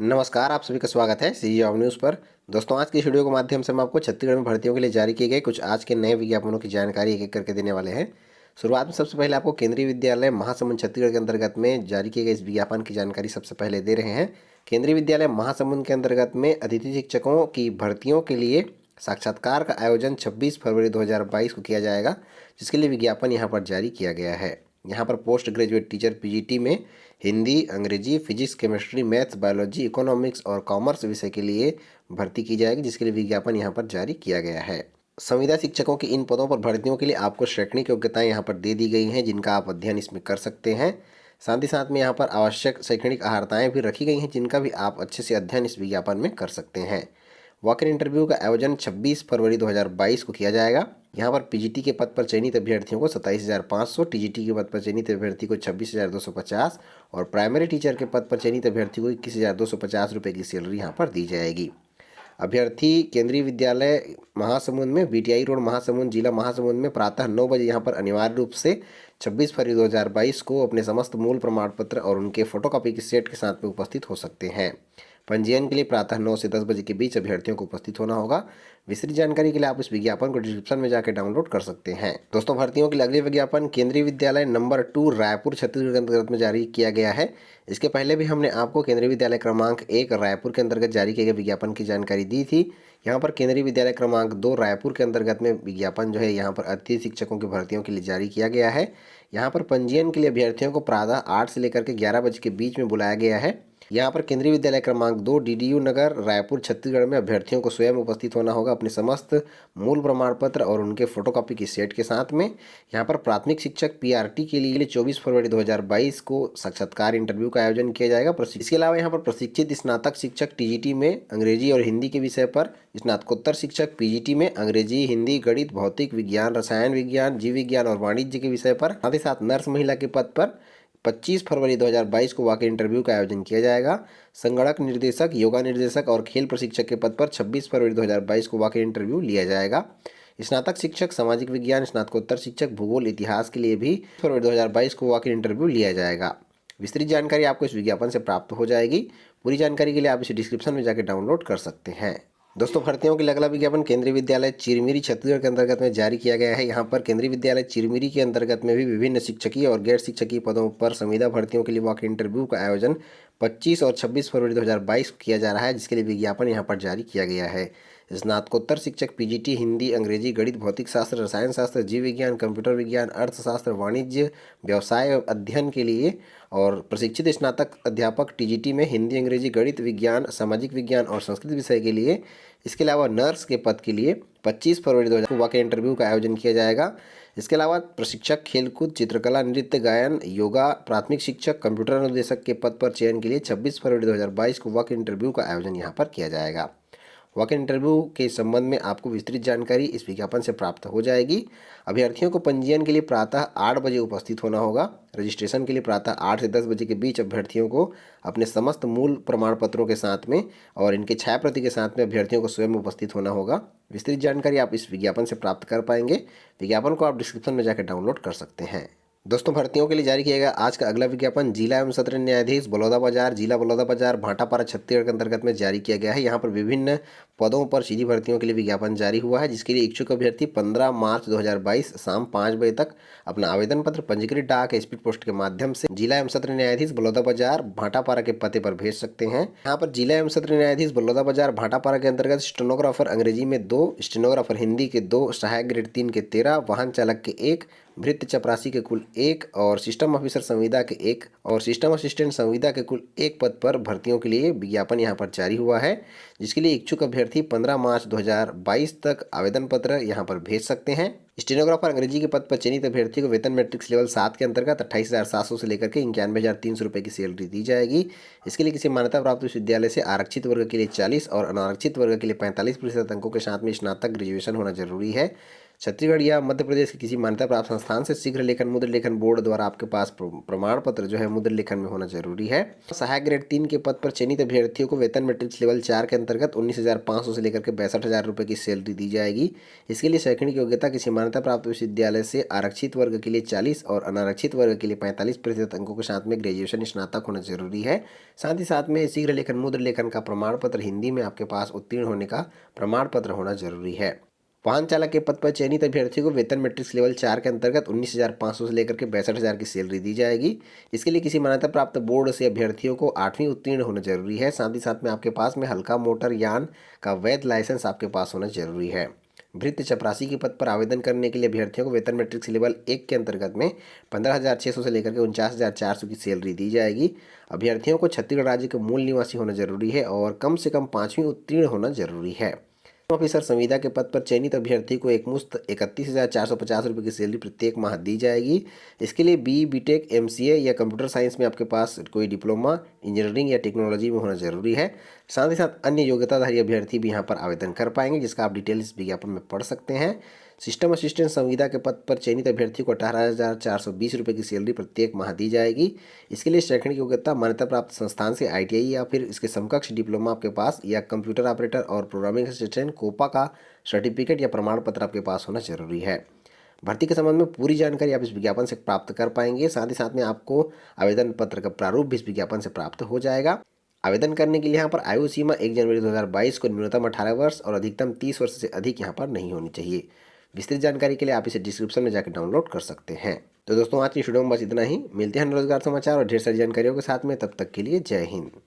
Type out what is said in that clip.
नमस्कार, आप सभी का स्वागत है सी जॉब न्यूज़ पर। दोस्तों, आज की इस वीडियो के माध्यम से हम आपको छत्तीसगढ़ में भर्तियों के लिए जारी किए गए कुछ आज के नए विज्ञापनों की जानकारी एक एक करके देने वाले हैं। शुरुआत में सबसे पहले आपको केंद्रीय विद्यालय महासमुंद छत्तीसगढ़ के अंतर्गत में जारी किए गए इस विज्ञापन की जानकारी सबसे पहले दे रहे हैं। केंद्रीय विद्यालय महासमुंद के अंतर्गत में अतिथि शिक्षकों की भर्तियों के लिए साक्षात्कार का आयोजन 26 फरवरी 2022 को किया जाएगा, जिसके लिए विज्ञापन यहाँ पर जारी किया गया है। यहाँ पर पोस्ट ग्रेजुएट टीचर पीजीटी में हिंदी, अंग्रेजी, physics, chemistry, maths, biology, economics और कॉमर्स विषय के लिए भर्ती की जाएगी, जिसके लिए विज्ञापन यहाँ पर जारी किया गया है। संविदा शिक्षकों की इन पदों पर भर्तियों के लिए आपको शैक्षणिक योग्यताएं यहाँ पर दे दी गई हैं, जिनका आप अध्ययन इसमें कर सकते हैं। साथ ही साथ में यहाँ पर आवश्यक शैक्षणिक अर्हताएं भी रखी गई हैं, जिनका भी आप अच्छे से अध्ययन इस विज्ञापन में कर सकते हैं। वॉक इन इंटरव्यू का आयोजन 26 फरवरी 2022 को किया जाएगा। यहाँ पर पीजीटी के पद पर चयनित अभ्यर्थियों को 27,500, टीजीटी के पद पर चयनित अभ्यर्थी को 26,250 और प्राइमरी टीचर के पद पर चयनित अभ्यर्थी को 21,250 रुपये की सैलरी यहाँ पर दी जाएगी। अभ्यर्थी केंद्रीय विद्यालय महासमुंद में बीटीआई रोड महासमुंद जिला महासमुंद में प्रातः 9 बजे यहाँ पर अनिवार्य रूप से 26 फरवरी 2022 को अपने समस्त मूल प्रमाण पत्र और उनके फोटोकॉपी के सेट के साथ में उपस्थित हो सकते हैं। पंजीयन के लिए प्रातः 9 से 10 बजे के बीच अभ्यर्थियों को उपस्थित होना होगा। विस्तृत जानकारी के लिए आप इस विज्ञापन को डिस्क्रिप्शन में जाकर डाउनलोड कर सकते हैं। दोस्तों, भर्तियों के लिए अगले विज्ञापन केंद्रीय विद्यालय नंबर 2 रायपुर छत्तीसगढ़ के अंतर्गत में जारी किया गया है। इसके पहले भी हमने आपको केंद्रीय विद्यालय क्रमांक 1 रायपुर के अंतर्गत जारी किए गए विज्ञापन की जानकारी दी थी। यहाँ पर केंद्रीय विद्यालय क्रमांक 2 रायपुर के अंतर्गत में विज्ञापन जो है यहाँ पर अतिथि शिक्षकों की भर्तियों के लिए जारी किया गया है। यहाँ पर पंजीयन के लिए अभ्यर्थियों को प्रातः 8 से लेकर के 11 बजे के बीच में बुलाया गया है। यहाँ पर केंद्रीय विद्यालय क्रमांक 2 डीडीयू नगर रायपुर छत्तीसगढ़ में अभ्यर्थियों को स्वयं उपस्थित होना होगा अपने समस्त मूल प्रमाण पत्र और उनके फोटोकॉपी के सेट के साथ में। यहाँ पर प्राथमिक शिक्षक पीआरटी के लिए 24 फरवरी 2022 को साक्षात्कार इंटरव्यू का आयोजन किया जाएगा। इसके अलावा यहाँ पर प्रशिक्षित स्नातक शिक्षक टीजीटी में अंग्रेजी और हिंदी के विषय पर, स्नातकोत्तर शिक्षक पीजीटी में अंग्रेजी, हिंदी, गणित, भौतिक विज्ञान, रसायन विज्ञान, जीव विज्ञान और वाणिज्य के विषय पर, साथ ही साथ नर्स महिला के पद पर 25 फरवरी 2022 को वॉक इन इंटरव्यू का आयोजन किया जाएगा। संगणक निर्देशक, योगा निर्देशक और खेल प्रशिक्षक के पद पर 26 फरवरी 2022 को वॉक इन इंटरव्यू लिया जाएगा। स्नातक शिक्षक सामाजिक विज्ञान, स्नातकोत्तर शिक्षक भूगोल इतिहास के लिए भी फरवरी 2022 को वॉक इन इंटरव्यू लिया जाएगा। विस्तृत जानकारी आपको इस विज्ञापन से प्राप्त हो जाएगी। पूरी जानकारी के लिए आप इसे डिस्क्रिप्शन में जाकर डाउनलोड कर सकते हैं। दोस्तों, भर्तियों के लिए अगला विज्ञापन केंद्रीय विद्यालय चिरमिरी छत्तीसगढ़ के अंतर्गत में जारी किया गया है। यहाँ पर केंद्रीय विद्यालय चिरमिरी के अंतर्गत में भी विभिन्न शिक्षकीय और गैर शिक्षकीय पदों पर संविदा भर्तियों के लिए वॉक इन इंटरव्यू का आयोजन 25 और 26 फरवरी 2022 को किया जा रहा है, जिसके लिए विज्ञापन यहाँ पर जारी किया गया है। स्नातकोत्तर शिक्षक पीजीटी हिंदी, अंग्रेजी, गणित, भौतिक शास्त्र, रसायन शास्त्र, जीव विज्ञान, कंप्यूटर विज्ञान, अर्थशास्त्र, वाणिज्य, व्यवसाय अध्ययन के लिए और प्रशिक्षित स्नातक अध्यापक टीजीटी में हिंदी, अंग्रेजी, गणित, विज्ञान, सामाजिक विज्ञान और संस्कृत विषय के लिए। इसके अलावा नर्स के पद के लिए 25 फरवरी 2022 को वॉक इन इंटरव्यू का आयोजन किया जाएगा। इसके अलावा प्रशिक्षक खेलकूद, चित्रकला, नृत्य, गायन, योगा, प्राथमिक शिक्षक, कंप्यूटर अनुदेशक के पद पर चयन के लिए 26 फरवरी 2022 को वॉक इन इंटरव्यू का आयोजन यहाँ पर किया जाएगा। वॉक इन इंटरव्यू के संबंध में आपको विस्तृत जानकारी इस विज्ञापन से प्राप्त हो जाएगी। अभ्यर्थियों को पंजीयन के लिए प्रातः 8 बजे उपस्थित होना होगा। रजिस्ट्रेशन के लिए प्रातः 8 से 10 बजे के बीच अभ्यर्थियों को अपने समस्त मूल प्रमाण पत्रों के साथ में और इनके छायाप्रति के साथ में अभ्यर्थियों को स्वयं उपस्थित होना होगा। विस्तृत जानकारी आप इस विज्ञापन से प्राप्त कर पाएंगे। विज्ञापन को आप डिस्क्रिप्शन में जाकर डाउनलोड कर सकते हैं। दोस्तों, भर्तियों के लिए जारी किया गया आज का अगला विज्ञापन जिला एवं सत्र न्यायाधीश बलौदाबाजार जिला बलौदाबाजार भाटापारा छत्तीसगढ़ के अंतर्गत में जारी किया गया है। यहाँ पर विभिन्न पदों पर सीधी भर्तियों के लिए विज्ञापन जारी हुआ है, जिसके लिए इच्छुक अभ्यर्थी 15 मार्च 2022 शाम 5 बजे तक अपना आवेदन पत्र पंजीकृत डाक स्पीड पोस्ट के माध्यम से जिला एवं सत्र न्यायाधीश बलौदाबाजार भाटापारा के पते पर भेज सकते हैं। यहाँ पर जिला एवं सत्र न्यायाधीश बलौदाबाजार भाटापारा के अंतर्गत स्टेनोग्राफर अंग्रेजी में 2, स्टेनोग्राफर हिंदी के 2, सहायक ग्रेड 3 के 13, वाहन चालक के 1, भृत्य चपरासी के कुल 1 और सिस्टम ऑफिसर संविदा के 1 और सिस्टम असिस्टेंट संविदा के कुल 1 पद पर भर्तियों के लिए विज्ञापन यहाँ पर जारी हुआ है, जिसके लिए इच्छुक अभ्यर्थी 15 मार्च 2022 तक आवेदन पत्र यहाँ पर भेज सकते हैं। स्टेनोग्राफर अंग्रेजी के पद पर चयनित अभ्यर्थी को वेतन मैट्रिक्स लेवल 7 के अंतर्गत 28,700 से लेकर के 91,300 रुपये की सैलरी दी जाएगी। इसके लिए किसी मान्यता प्राप्त विश्वविद्यालय से आरक्षित वर्ग के लिए 40 और अनारक्षित वर्ग के लिए 45% अंकों के साथ में स्नातक ग्रेजुएशन होना जरूरी है। छत्तीसगढ़ या मध्य प्रदेश के किसी मान्यता प्राप्त संस्थान से शीघ्र लेखन मुद्र लेखन बोर्ड द्वारा आपके पास प्रमाण पत्र जो है मुद्र लेखन में होना जरूरी है। सहायक ग्रेड 3 के पद पर चयनित अभ्यर्थियों को वेतन मैट्रिक्स लेवल 4 के अंतर्गत 19,500 से लेकर के 62,000 रुपये की सैलरी दी जाएगी। इसके लिए शैक्षणिक योग्यता किसी मान्यता प्राप्त विश्वविद्यालय से आरक्षित वर्ग के लिए 40 और अनारक्षित वर्ग के लिए 45% अंकों के साथ में ग्रेजुएशन स्नातक होना जरूरी है। साथ ही साथ में शीघ्र लेखन मुद्र लेखन का प्रमाण पत्र हिंदी में आपके पास उत्तीर्ण होने का प्रमाण पत्र होना जरूरी है। वाहन चालक के पद पर चयनित अभ्यर्थियों को वेतन मैट्रिक्स लेवल 4 के अंतर्गत 19,500 से लेकर के 62,000 की सैलरी दी जाएगी। इसके लिए किसी मान्यता प्राप्त बोर्ड से अभ्यर्थियों को 8वीं उत्तीर्ण होना जरूरी है। साथ ही साथ में आपके पास में हल्का मोटर यान का वैध लाइसेंस आपके पास होना जरूरी है। भृत्य चपरासी के पद पर आवेदन करने के लिए अभ्यर्थियों को वेतन मैट्रिक्स लेवल 1 के अंतर्गत में 15,600 से लेकर के 49,400 की सैलरी दी जाएगी। अभ्यर्थियों को छत्तीसगढ़ राज्य के मूल निवासी होना जरूरी है और कम से कम 5वीं उत्तीर्ण होना जरूरी है। ऑफिसर संविदा के पद पर चयनित अभ्यर्थी को एकमुश्त 31,450 रुपये की सैलरी प्रत्येक माह दी जाएगी। इसके लिए बीटेक, MCA या कंप्यूटर साइंस में आपके पास कोई डिप्लोमा, इंजीनियरिंग या टेक्नोलॉजी में होना जरूरी है। साथ ही साथ अन्य योग्यताधारी अभ्यर्थी भी यहाँ पर आवेदन कर पाएंगे, जिसका आप डिटेल इस विज्ञापन में पढ़ सकते हैं। सिस्टम असिस्टेंट संविदा के पद पर चयनित अभ्यर्थी को 18,420 रुपये की सैलरी प्रत्येक माह दी जाएगी। इसके लिए शैक्षणिक योग्यता मान्यता प्राप्त संस्थान से ITI या फिर इसके समकक्ष डिप्लोमा आपके पास या कंप्यूटर ऑपरेटर और प्रोग्रामिंग असिस्टेंट कोपा का सर्टिफिकेट या प्रमाण पत्र आपके पास होना जरूरी है। भर्ती के संबंध में पूरी जानकारी आप इस विज्ञापन से प्राप्त कर पाएंगे। साथ ही साथ में आपको आवेदन पत्र का प्रारूप भी इस विज्ञापन से प्राप्त हो जाएगा। आवेदन करने के लिए यहाँ पर आयु सीमा 1 जनवरी 2022 को न्यूनतम 18 वर्ष और अधिकतम 30 वर्ष से अधिक यहाँ पर नहीं होनी चाहिए। विस्तृत जानकारी के लिए आप इसे डिस्क्रिप्शन में जाकर डाउनलोड कर सकते हैं। तो दोस्तों आज की वीडियो में बस इतना ही। मिलते हैं रोजगार समाचार और ढेर सारी जानकारियों के साथ में, तब तक के लिए जय हिंद।